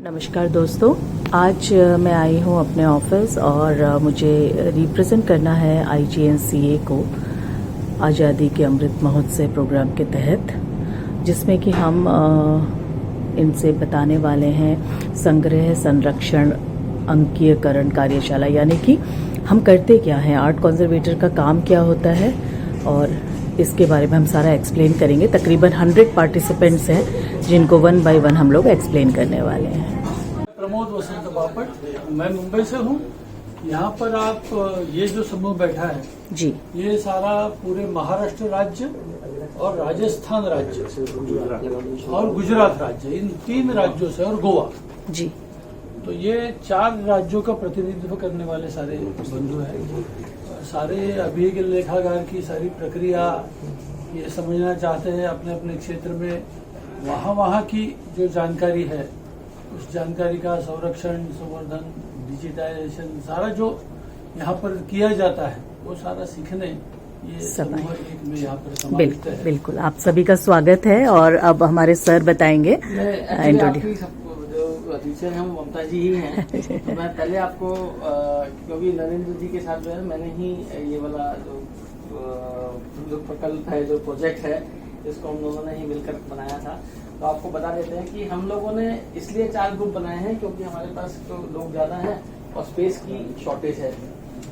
नमस्कार दोस्तों, आज मैं आई हूँ अपने ऑफिस और मुझे रिप्रेजेंट करना है IGNCA को आज़ादी के अमृत महोत्सव प्रोग्राम के तहत, जिसमें कि हम इनसे बताने वाले हैं संग्रह संरक्षण अंकीयकरण कार्यशाला, यानी कि हम करते क्या हैं, आर्ट कंजर्वेटर का काम क्या होता है और इसके बारे में हम सारा एक्सप्लेन करेंगे। तकरीबन 100 पार्टिसिपेंट्स हैं जिनको 1 बाय 1 हम लोग एक्सप्लेन करने वाले हैं। प्रमोद वसंत बापट, मैं मुंबई से हूँ। यहाँ पर आप ये जो समूह बैठा है जी, ये सारा पूरे महाराष्ट्र राज्य और राजस्थान राज्य और गुजरात राज्य, इन 3 राज्यों से, और गोवा जी, तो ये 4 राज्यों का प्रतिनिधित्व करने वाले सारे बंधु हैं। सारे अभिज्ञ लेखागार की सारी प्रक्रिया ये समझना चाहते हैं अपने अपने क्षेत्र में। वहाँ की जो जानकारी है उस जानकारी का संरक्षण, संवर्धन, डिजिटाइजेशन सारा जो यहाँ पर किया जाता है वो सारा सीखने ये समूह एक में यहाँ पर समाविष्ट है। बिल्कुल, आप सभी का स्वागत है। और अब हमारे सर बताएंगे। जो टीचर हैं वो ममता जी ही हैं। तो मैं पहले आपको क्योंकि नरेंद्र जी के साथ जो है मैंने ही ये वाला जो प्रकल्प है, जो प्रोजेक्ट है, इसको हम लोगों ने ही मिलकर बनाया था। तो आपको बता देते हैं कि हम लोगों ने इसलिए 4 ग्रुप बनाए हैं क्योंकि हमारे पास तो लोग ज्यादा हैं और स्पेस की शॉर्टेज है।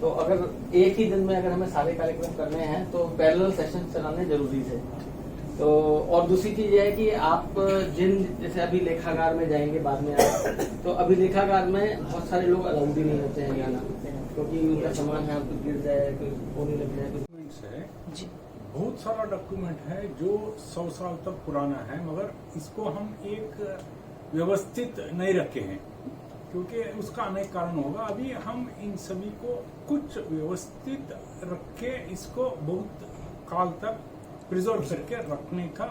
तो अगर एक ही दिन में अगर हमें सारे कार्यक्रम करने हैं तो पैरेलल सेशन चलाने जरूरी थे। तो और दूसरी चीज ये है कि आप जैसे अभी लेखागार में जाएंगे बाद में तो अभी लेखागार में बहुत सारे लोग अलाउड ही नहीं होते हैं जाना, क्योंकि उनका सामान है, कुछ गिर जाए, कुछ होने लग जाए, कुछ जी। बहुत सारा डॉक्यूमेंट है जो 100 साल तक पुराना है, मगर इसको हम एक व्यवस्थित नहीं रखे हैं क्योंकि उसका अनेक कारण होगा। अभी हम इन सभी को कुछ व्यवस्थित रख के इसको बहुत काल तक प्रिजर्व करके रखने का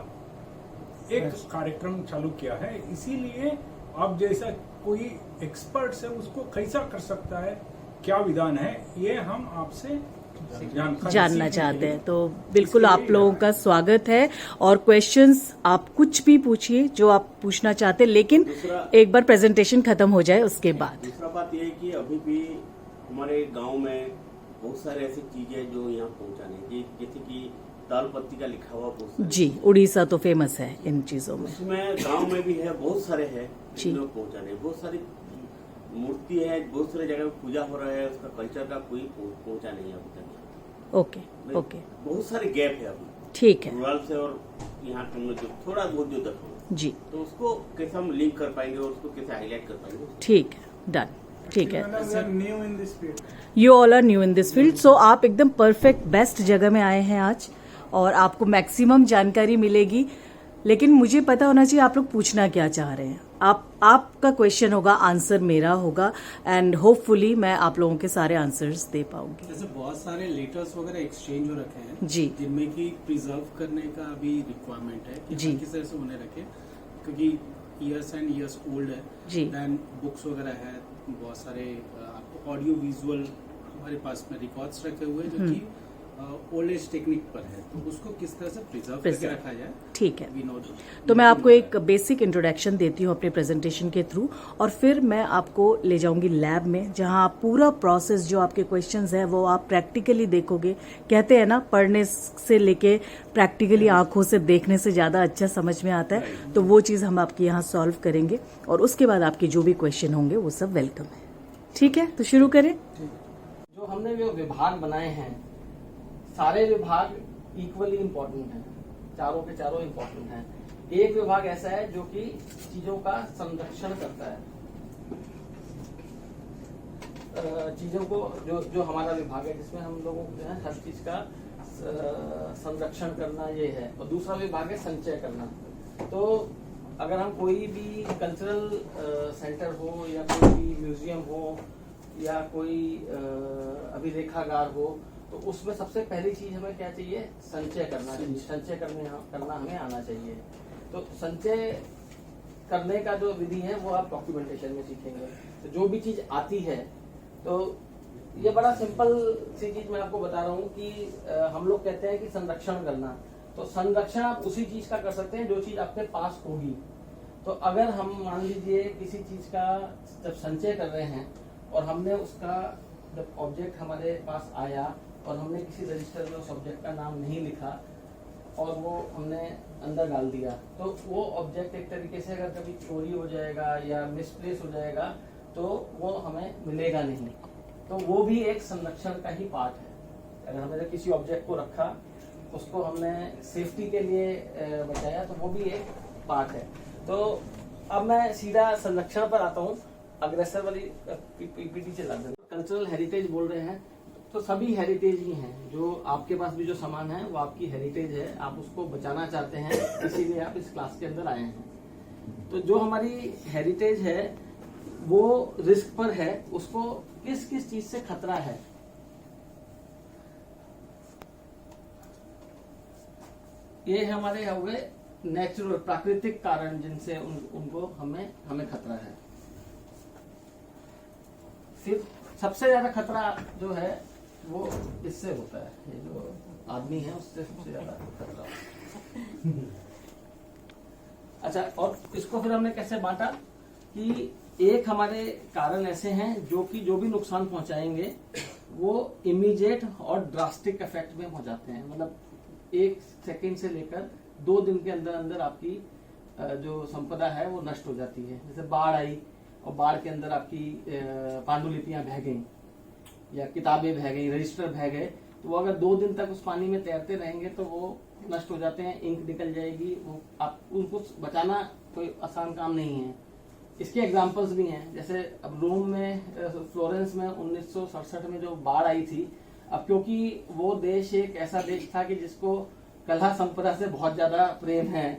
एक कार्यक्रम चालू किया है। इसीलिए आप जैसा कोई एक्सपर्ट है उसको कैसा कर सकता है, क्या विधान है, ये हम आपसे जानना चाहते हैं। तो बिल्कुल आप लोगों का स्वागत है और क्वेश्चंस आप कुछ भी पूछिए जो आप पूछना चाहते हैं, लेकिन एक बार प्रेजेंटेशन खत्म हो जाए उसके बाद। दूसरा बात यह है कि अभी भी हमारे गांव में बहुत सारे ऐसी चीजें जो यहाँ पहुँचाने, जैसे कि दाल पत्ती का लिखा हुआ पोस्टर जी, उड़ीसा तो फेमस है इन चीजों में। उसमें गांव में भी है, बहुत सारे हैं लोग पहुँचाने। बहुत सारी मूर्ति है, बहुत सारी जगह पूजा हो रहा है, उसका कल्चर का कोई पहुँचा नहीं है अभी तक। ओके, बहुत सारे गैप है अभी, ठीक है, रूरल से और यहाँ जो थोड़ा बहुत जो दखल जी, तो उसको कैसे हम लिंक कर पाएंगे और उसको कैसे हाईलाइट कर पाएंगे। ठीक है, डन, ठीक है। New in this field, you all are new in this field, so आप एकदम परफेक्ट बेस्ट जगह में आए हैं आज और आपको मैक्सिमम जानकारी मिलेगी। लेकिन मुझे पता होना चाहिए आप लोग पूछना क्या चाह रहे हैं। आपका क्वेश्चन होगा, आंसर मेरा होगा, एंड होपफुली मैं आप लोगों के सारे आंसर्स दे पाऊंगी। जैसे बहुत सारे लेटर्स वगैरह एक्सचेंज हो रखे हैं जी, जिनमें कि प्रिजर्व करने का भी रिक्वायरमेंट है कि जी, किस तरह से उन्हें रखें, क्योंकि इयर्स एंड इयर्स ओल्ड है जी। देन बुक्स वगैरह है, बहुत सारे ऑडियो विजुअल हमारे पास में रिकॉर्ड्स रखे हुए हैं जो कि ओल्ड एज टेक्निक पर है, तो उसको किस तरह से प्रिजर्व करके रखा जाए। ठीक है, तो मैं आपको एक बेसिक इंट्रोडक्शन देती हूँ अपने प्रेजेंटेशन के थ्रू, और फिर मैं आपको ले जाऊंगी लैब में, जहां आप पूरा प्रोसेस जो आपके क्वेश्चंस है वो आप प्रैक्टिकली देखोगे। कहते हैं ना, पढ़ने से लेके प्रैक्टिकली आंखों से देखने से ज्यादा अच्छा समझ में आता है। तो वो चीज हम आपके यहाँ सॉल्व करेंगे और उसके बाद आपके जो भी क्वेश्चन होंगे वो सब वेलकम है। ठीक है, तो शुरू करें। जो हमने जो विभाग बनाए हैं, सारे विभाग इक्वली इम्पोर्टेंट हैं, चारों के चारों इम्पोर्टेंट हैं। एक विभाग ऐसा है जो कि चीजों का संरक्षण करता है, चीजों को जो हमारा विभाग है जिसमें हम लोगों को जो है हर चीज का संरक्षण करना ये है। और दूसरा विभाग है संचय करना। तो अगर हम कोई भी कल्चरल सेंटर हो या कोई भी म्यूजियम हो या कोई अभिलेखागार हो, तो उसमें सबसे पहली चीज हमें क्या चाहिए, संचय करना चाहिए। संचय करना हमें आना चाहिए। तो संचय करने का जो विधि है वो आप डॉक्यूमेंटेशन में सीखेंगे। तो जो भी चीज आती है, तो ये बड़ा सिंपल सी चीज मैं आपको बता रहा हूँ कि हम लोग कहते हैं कि संरक्षण करना, तो संरक्षण आप उसी चीज का कर सकते हैं जो चीज आपके पास होगी। तो अगर हम मान लीजिए किसी चीज का जब संचय कर रहे हैं और हमने उसका जब ऑब्जेक्ट हमारे पास आया और हमने किसी रजिस्टर में उस ऑब्जेक्ट का नाम नहीं लिखा और वो हमने अंदर डाल दिया, तो वो ऑब्जेक्ट एक तरीके से अगर कभी चोरी हो जाएगा या मिसप्लेस हो जाएगा तो वो हमें मिलेगा नहीं। तो वो भी एक संरक्षण का ही पार्ट है। अगर हमने किसी ऑब्जेक्ट को रखा, उसको हमने सेफ्टी के लिए बचाया, तो वो भी एक पार्ट है। तो अब मैं सीधा संरक्षण पर आता हूँ। अग्रेसर वाली पीपीटी चला दें। कल्चरल हेरिटेज बोल रहे हैं तो सभी हेरिटेज ही हैं। जो आपके पास भी जो सामान है वो आपकी हेरिटेज है, आप उसको बचाना चाहते हैं, इसीलिए आप इस क्लास के अंदर आए हैं। तो जो हमारी हेरिटेज है वो रिस्क पर है, उसको किस किस चीज से खतरा है। ये हमारे हो गए नेचुरल प्राकृतिक कारण जिनसे उनको हमें खतरा है। फिर सबसे ज्यादा खतरा जो है वो इससे होता है, ये जो आदमी है उससे सबसे ज्यादा खतरा होता है। अच्छा, और इसको फिर हमने कैसे बांटा कि एक हमारे कारण ऐसे हैं जो भी नुकसान पहुंचाएंगे वो इमीडिएट और ड्रास्टिक इफेक्ट में हो जाते हैं। मतलब 1 सेकेंड से लेकर 2 दिन के अंदर अंदर आपकी जो संपदा है वो नष्ट हो जाती है। जैसे बाढ़ आई और बाढ़ के अंदर आपकी पांडुलिपियां बह गई या किताबें बह गई, रजिस्टर बह गए, तो वो अगर 2 दिन तक उस पानी में तैरते रहेंगे तो वो नष्ट हो जाते हैं, इंक निकल जाएगी। वो आप उनको बचाना कोई आसान काम नहीं है। इसके एग्जाम्पल्स भी हैं। जैसे अब रोम में, फ्लोरेंस में 1967 में जो बाढ़ आई थी, अब क्योंकि वो देश एक ऐसा देश था कि जिसको कला संपदा से बहुत ज्यादा प्रेम है,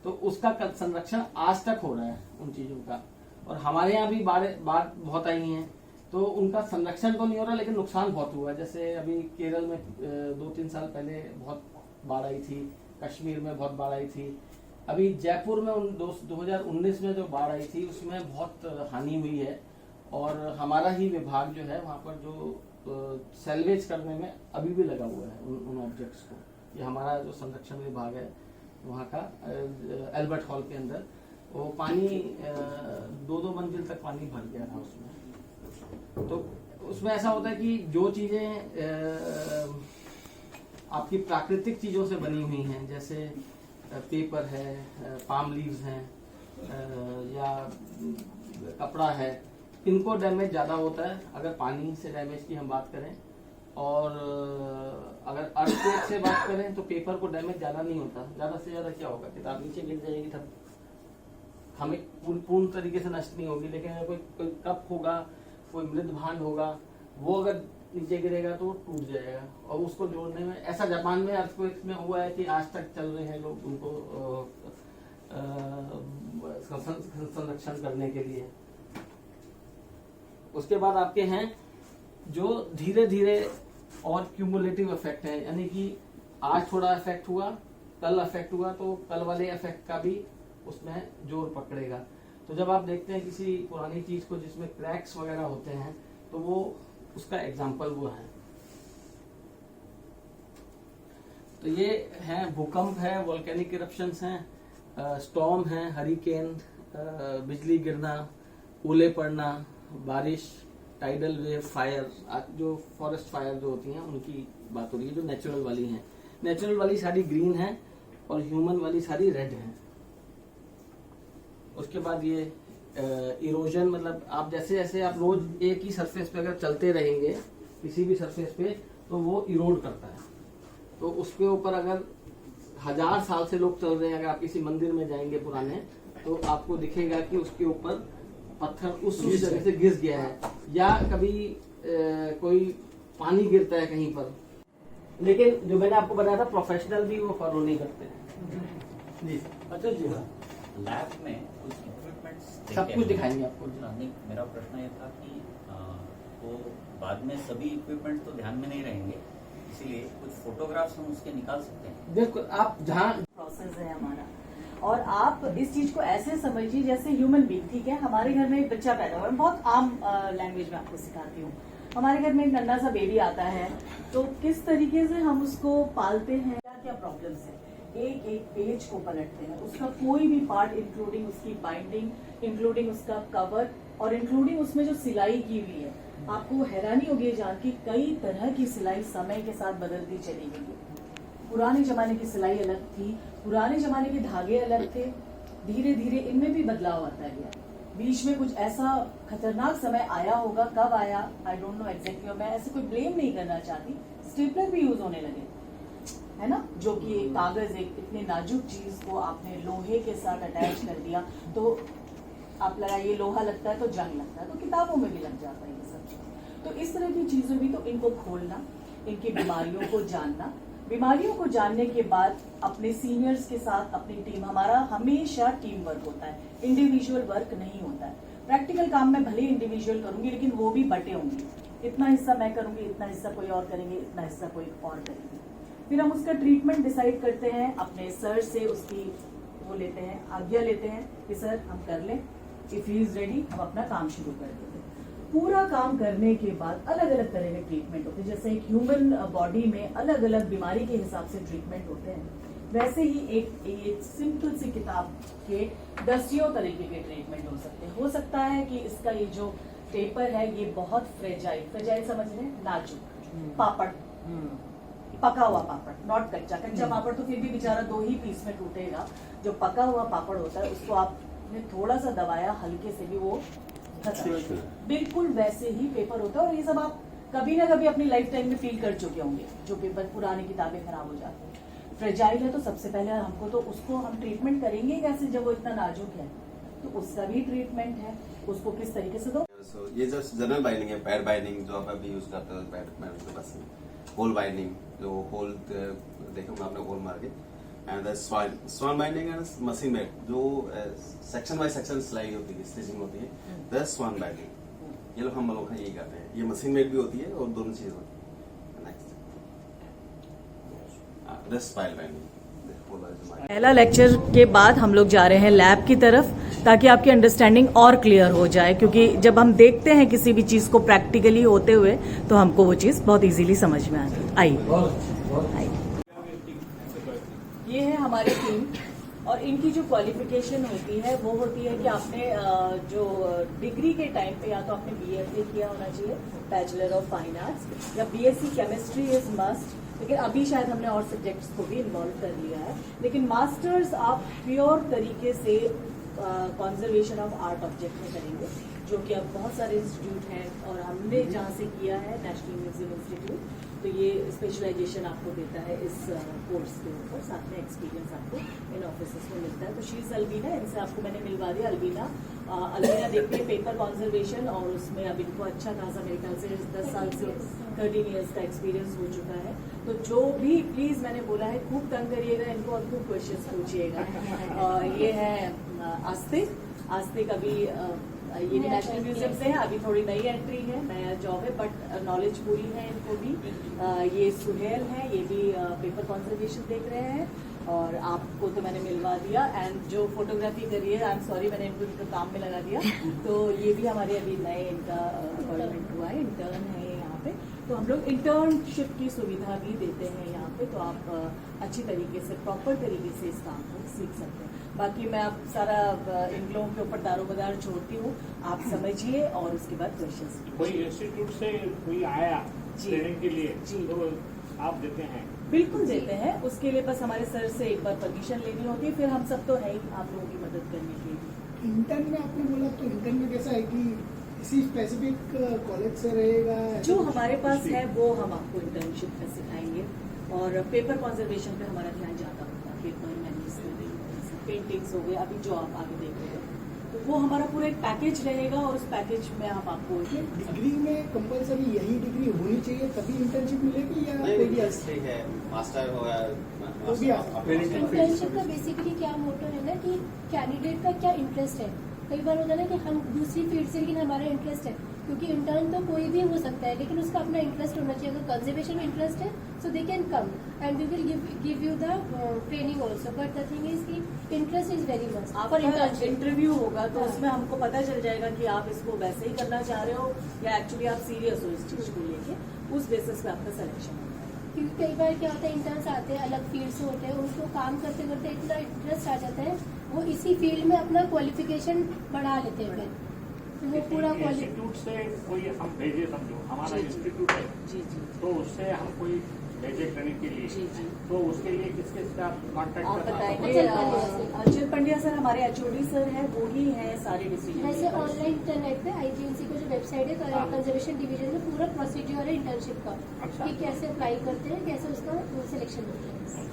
तो उसका संरक्षण आज तक हो रहा है उन चीजों का। और हमारे यहाँ भी बाढ़ बहुत आई हैं, तो उनका संरक्षण तो नहीं हो रहा लेकिन नुकसान बहुत हुआ। जैसे अभी केरल में 2-3 साल पहले बहुत बाढ़ आई थी, कश्मीर में बहुत बाढ़ आई थी। अभी जयपुर में 2019 में जो बाढ़ आई थी उसमें बहुत हानि हुई है, और हमारा ही विभाग जो है वहाँ पर जो सैल्वेज करने में अभी भी लगा हुआ है उन ऑब्जेक्ट्स को। ये हमारा जो संरक्षण विभाग है वहाँ का, एल्बर्ट हॉल के अंदर वो पानी 2-2 मंजिल तक पानी भर गया था उसमें। तो उसमें ऐसा होता है कि जो चीजें आपकी प्राकृतिक चीजों से बनी हुई हैं, जैसे पेपर है, पाम लीव्स हैं, या कपड़ा है, इनको डैमेज ज्यादा होता है अगर पानी से डैमेज की हम बात करें। और अगर अर्थक्वेक से बात करें तो पेपर को डैमेज ज्यादा नहीं होता। ज्यादा से ज्यादा क्या होगा, किताब नीचे गिर जाएगी, तब हमें पूर्ण तरीके से नष्ट नहीं होगी। लेकिन अगर कोई कप होगा, कोई मृद भांड होगा, वो अगर नीचे गिरेगा तो टूट जाएगा। और उसको जोड़ने में ऐसा जापान में अर्थक्वेक में हुआ है कि आज तक चल रहे हैं लोग उनको संरक्षण करने के लिए। उसके बाद आपके हैं जो धीरे धीरे और क्यूमुलेटिव इफेक्ट है, यानी कि आज थोड़ा इफेक्ट हुआ, कल इफेक्ट हुआ, तो कल वाले इफेक्ट का भी उसमें जोर पकड़ेगा। तो जब आप देखते हैं किसी पुरानी चीज को जिसमें क्रैक्स वगैरह होते हैं, तो वो उसका एग्जाम्पल वो है। तो ये है भूकंप है, वोल्केनिक इरप्शंस हैं, स्टॉर्म है, हरिकेन, बिजली गिरना, ओले पड़ना, बारिश, टाइडल वेव, फायर, जो फॉरेस्ट फायर जो होती हैं उनकी बात हो रही है, जो नेचुरल वाली हैं। नेचुरल वाली सारी ग्रीन है और ह्यूमन वाली सारी रेड है। उसके बाद ये इरोजन, मतलब आप जैसे जैसे आप रोज एक ही सरफेस पे अगर चलते रहेंगे किसी भी सरफेस पे, तो वो इरोड करता है। तो उसके ऊपर अगर 1000 साल से लोग चल रहे हैं, अगर आप किसी मंदिर में जाएंगे पुराने, तो आपको दिखेगा कि उसके ऊपर पत्थर उस जगह से घिस गया है, या कभी कोई पानी गिरता है कहीं पर। लेकिन जो मैंने आपको बताया था, प्रोफेशनल भी वो फॉलो नहीं करते हैं जी। अच्छा जी, हाँ, लैब में कुछ इक्विपमेंट्स सब कुछ दिखाएंगे आपको। नहीं, मेरा प्रश्न ये था कि वो बाद में सभी इक्विपमेंट तो ध्यान में नहीं रहेंगे, इसीलिए कुछ फोटोग्राफ्स हम उसके निकाल सकते हैं। बिल्कुल, आप जहाँ प्रोसेस है हमारा, और आप इस चीज को ऐसे समझिए जैसे ह्यूमन बीइंग, ठीक है। हमारे घर में एक बच्चा पैदा हुआ है, बहुत आम लैंग्वेज में आपको सिखाती हूँ। हमारे घर में एक नन्हा सा बेबी आता है, तो किस तरीके से हम उसको पालते हैं, क्या क्या प्रॉब्लम्स है। एक एक पेज को पलटते हैं, उसका कोई भी पार्ट इंक्लूडिंग उसकी बाइंडिंग, इंक्लूडिंग उसका कवर और इंक्लूडिंग उसमें जो सिलाई की हुई है, आपको हैरानी होगी ये जान कि कई तरह की सिलाई समय के साथ बदलती चली गई। पुराने जमाने की सिलाई अलग थी, पुराने जमाने के धागे अलग थे, धीरे धीरे इनमें भी बदलाव आता गया। बीच में कुछ ऐसा खतरनाक समय आया होगा, कब आया आई डोंट नो एग्जैक्टली, और मैं ऐसे कोई ब्लेम नहीं करना चाहती। स्टेपलर भी यूज होने लगे, है ना, जो कि कागज एक इतने नाजुक चीज को आपने लोहे के साथ अटैच कर दिया, तो आप लगाइए लोहा लगता है तो जंग लगता है, तो किताबों में भी लग जाता है ये सब। तो इस तरह की चीजों भी, तो इनको खोलना, इनकी बीमारियों को जानना, बीमारियों को जानने के बाद अपने सीनियर्स के साथ अपनी टीम, हमारा हमेशा टीम वर्क होता है, इंडिविजुअल वर्क नहीं होता है। प्रैक्टिकल काम में भले इंडिविजुअल करूंगी लेकिन वो भी बटे होंगे, इतना हिस्सा मैं करूंगी, इतना हिस्सा कोई और करेंगे, इतना हिस्सा कोई और करेंगे। फिर हम उसका ट्रीटमेंट डिसाइड करते हैं, अपने सर से उसकी वो लेते हैं, आज्ञा लेते हैं कि सर हम कर लें, इफ ही इज रेडी हम अपना काम शुरू कर देते हैं। पूरा काम करने के बाद अलग अलग तरह के ट्रीटमेंट होते हैं, जैसे एक ह्यूमन बॉडी में अलग अलग बीमारी के हिसाब से ट्रीटमेंट होते हैं, वैसे ही एक सिंपल सी किताब के दसियों तरीके के ट्रीटमेंट हो सकते हैं। हो सकता है कि इसका ये जो पेपर है ये बहुत फ्रेजाइल समझ रहे हैं, नाजुक पापड़, पका हुआ पापड़, नॉट कच्चा पापड़ तो फिर भी बेचारा 2 ही पीस में टूटेगा। जो पका हुआ पापड़ होता है उसको आपने थोड़ा सा दबाया हल्के से भी वो खत्म, बिल्कुल वैसे ही पेपर होता है। और ये सब आप कभी ना कभी अपनी लाइफ टाइम में फील कर चुके होंगे, जो पेपर पुरानी किताबें खराब हो जाती हैं, फ्रेजाइल है, तो सबसे पहले हमको तो उसको हम ट्रीटमेंट करेंगे कैसे जब वो इतना नाजुक है, तो उसका भी ट्रीटमेंट है, उसको किस तरीके से दो। ये जो जनरल बाइंडिंग है, पैड बाइंडिंग जो आप अभी यूज करते हो, पैड के पास होल बाइंडिंग, जो होल देखो आपने होल मार के, and the swan binding and machine made, जो सेक्शन बाय सेक्शन सिलाई होती है, स्टिचिंग होती है, द स्वान बाइंडिंग, ये लोग हम लोग यही करते हैं। ये मशीन मेड भी होती है और दोनों चीज होती है। पहला लेक्चर के बाद हम लोग जा रहे हैं लैब की तरफ, ताकि आपकी अंडरस्टैंडिंग और क्लियर हो जाए, क्योंकि जब हम देखते हैं किसी भी चीज को प्रैक्टिकली होते हुए तो हमको वो चीज बहुत इजीली समझ में आती। आइए, ये है हमारी टीम, और इनकी जो क्वालिफिकेशन होती है वो होती है कि आपने जो डिग्री के टाइम पे या तो आपने BFA किया होना चाहिए, बैचलर ऑफ फाइन आर्ट्स, या BSc केमिस्ट्री इज मस्ट, लेकिन अभी शायद हमने और सब्जेक्ट्स को भी इन्वॉल्व कर लिया है। लेकिन मास्टर्स आप प्योर तरीके से कंजर्वेशन ऑफ आर्ट ऑब्जेक्ट में करेंगे, जो कि अब बहुत सारे इंस्टीट्यूट हैं, और हमने जहाँ से किया है नेशनल म्यूजियम इंस्टीट्यूट, तो ये स्पेशलाइजेशन आपको देता है इस कोर्स के ऊपर, साथ में एक्सपीरियंस आपको इन ऑफिसेस में मिलता है। तो शी इज अल्बीना, इनसे आपको मैंने मिलवा दिया। अल्बीना देखते हैं पेपर कॉन्जर्वेशन, और उसमें अब इनको अच्छा खासा मेरे ख्याल से 10 साल से 13 ईयर्स का एक्सपीरियंस हो चुका है। तो जो भी प्लीज मैंने बोला है खूब तंग करिएगा इनको और खूब क्वेश्चंस पूछिएगा। ये है आस्तिक अभी ये भी नेशनल म्यूजियम से है, अभी थोड़ी नई एंट्री है, नया जॉब है, बट नॉलेज पूरी है इनको भी। ये सुहेल है, ये भी पेपर कॉन्जर्वेशन देख रहे हैं, और आपको तो मैंने मिलवा दिया। एंड जो फोटोग्राफी करी है, आई एम सॉरी मैंने इनको काम में लगा दिया, तो ये भी हमारे अभी नए इनका अपॉइंटमेंट हुआ है, इंटर्न है यहाँ पे। तो हम लोग इंटर्नशिप की सुविधा भी देते हैं यहाँ पे, तो आप अच्छी तरीके से प्रॉपर तरीके से इस काम को सीख सकते हैं। बाकी मैं आप सारा इन लोगों के ऊपर दारोमदार छोड़ती हूँ, आप समझिए और उसके बाद क्वेश्चंस। कोई इंस्टीट्यूट से कोई आया ट्रेनिंग के लिए जी, तो आप देते हैं? बिल्कुल देते हैं, उसके लिए बस हमारे सर से एक बार परमिशन लेनी होती है, फिर हम सब तो है ही आप लोगों की मदद करने के लिए। इंटर्न में आपने बोला, तो इंटर्न में कैसा है कि किसी स्पेसिफिक कॉलेज से रहेगा? जो हमारे पास है वो हम आपको इंटर्नशिप में सिखाएंगे, और पेपर कॉन्जर्वेशन पे हमारा ध्यान ज्यादा होता है, पेपर पेंटिंग्स हो गए, अभी जो आप आगे देख रहे हो, तो वो हमारा पूरा एक पैकेज रहेगा, और उस पैकेज में हम आपको डिग्री में कंपलसरी यही डिग्री होनी चाहिए तभी इंटर्नशिप मिलेगी, या कोई भी है मास्टर हो इंटर्नशिप का बेसिकली क्या मोटो है ना कि कैंडिडेट का क्या इंटरेस्ट है। कई बार होता है ना कि हम दूसरी फील्ड से, लेकिन हमारा इंटरेस्ट है, क्योंकि इंटर्न तो कोई भी हो सकता है, लेकिन उसका अपना इंटरेस्ट होना चाहिए। अगर कंजर्वेशन में इंटरेस्ट है so they can come and we will give you the training also, but the thing is कि इंटरेस्ट इज वेरी मच। आपका इंटरव्यू होगा तो उसमें हमको पता चल जाएगा कि आप इसको वैसे ही करना चाह रहे हो या एक्चुअली आप सीरियस हो इस चीज को लेके, उस बेसिस पे आपका सिलेक्शन होगा। क्योंकि कई बार क्या होता है इंटर्न्स आते हैं अलग फील्ड से होते हैं, उनको काम करते करते इतना इंटरेस्ट आ जाता है वो इसी फील्ड में अपना क्वालिफिकेशन बढ़ा लेते हैं फिर तो वो पूरा इंस्टीट्यूट से कोई हम भेजे, समझो हमारा इंस्टीट्यूट है जी जी तो उससे हम कोई भेजे ट्रेनिंग के लिए जी जी तो उसके लिए किसके साथ कांटेक्ट आप करना बताएंगे अचल पंड्या से। अचल पंड्या सर हमारे एचओडी सर हैं, वो ही हैं सारे वैसे डिसीजन ऑनलाइन इंटरनेट पे आईजीएनसी को जो वेबसाइट है कंजर्वेशन डिवीजन में पूरा प्रोसीड्यूर है इंटर्नशिप का अच्छा। कि कैसे अप्लाई करते हैं, कैसे उसका सिलेक्शन होता है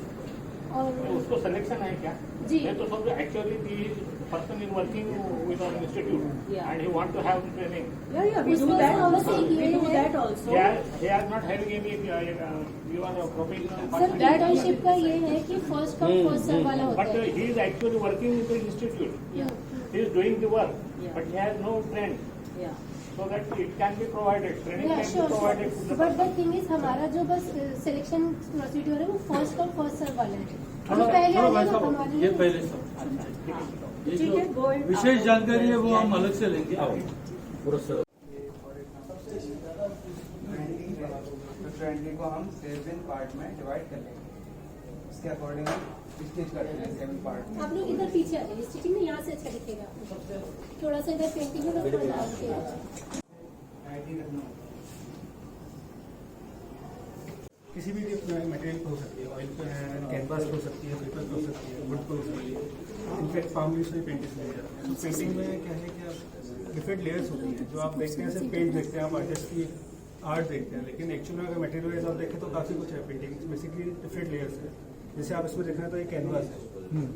और उसको सिलेक्शन है क्या? जी। मैं तो समझो actually the person is working with an institute Yeah. And he want to have training. या वी डू उसमें दैट समझ आल्सो, ये वी डू है- that also. He has not having any given a professional sir person. Internship का ये है कि first come first serve वाला होता But है he is actually working with the institute. He is doing the work, Yeah. but he has no friend. या So that it can be provided, training Yeah, can sure, be provided to sure. the But the person. thing is हमारा जो बस selection procedure है वो first come first serve वाला है थोड़ा जो पहले थोड़ा आ भाई जाएगा साहब, हमारे ये लिए- पहले सब ये ठीक है, go जो ahead. विशेष जानकारी है वो हम अलग से लेंगे ट्रेंडिंग को हम 7 पार्ट में डिवाइड कर लेंगे, उसके अकॉर्डिंग स्टिच करते हैं 7 पार्ट में। आप लोग इधर पीछे आ जाइए, स्टिचिंग में यहाँ से अच्छा दिखेगा थोड़ा सा इधर पेंटिंग में थोड़ा डाल के किसी भी मटेरियल पे हो सकती है, ऑयल पे है, कैनवास पे हो सकती है, पेपर पे हो सकती है, वुड पे हो सकती है, इनफैक्ट फार्म यूज में पेंटिंग मिल जाती है। तो पेंटिंग में क्या है कि आप डिफरेंट लेयर्स होती हैं, जो आप देखते हैं सिर्फ पेंट देखते हैं, आप आर्टिस्ट की आर्ट देखते हैं, लेकिन एक्चुअल में अगर मटेरियल वाइज आप देखें तो काफ़ी कुछ है। पेंटिंग बेसिकली डिफरेंट लेयर्स है। जैसे आप इसमें देख रहे हैं तो ये कैनवास है,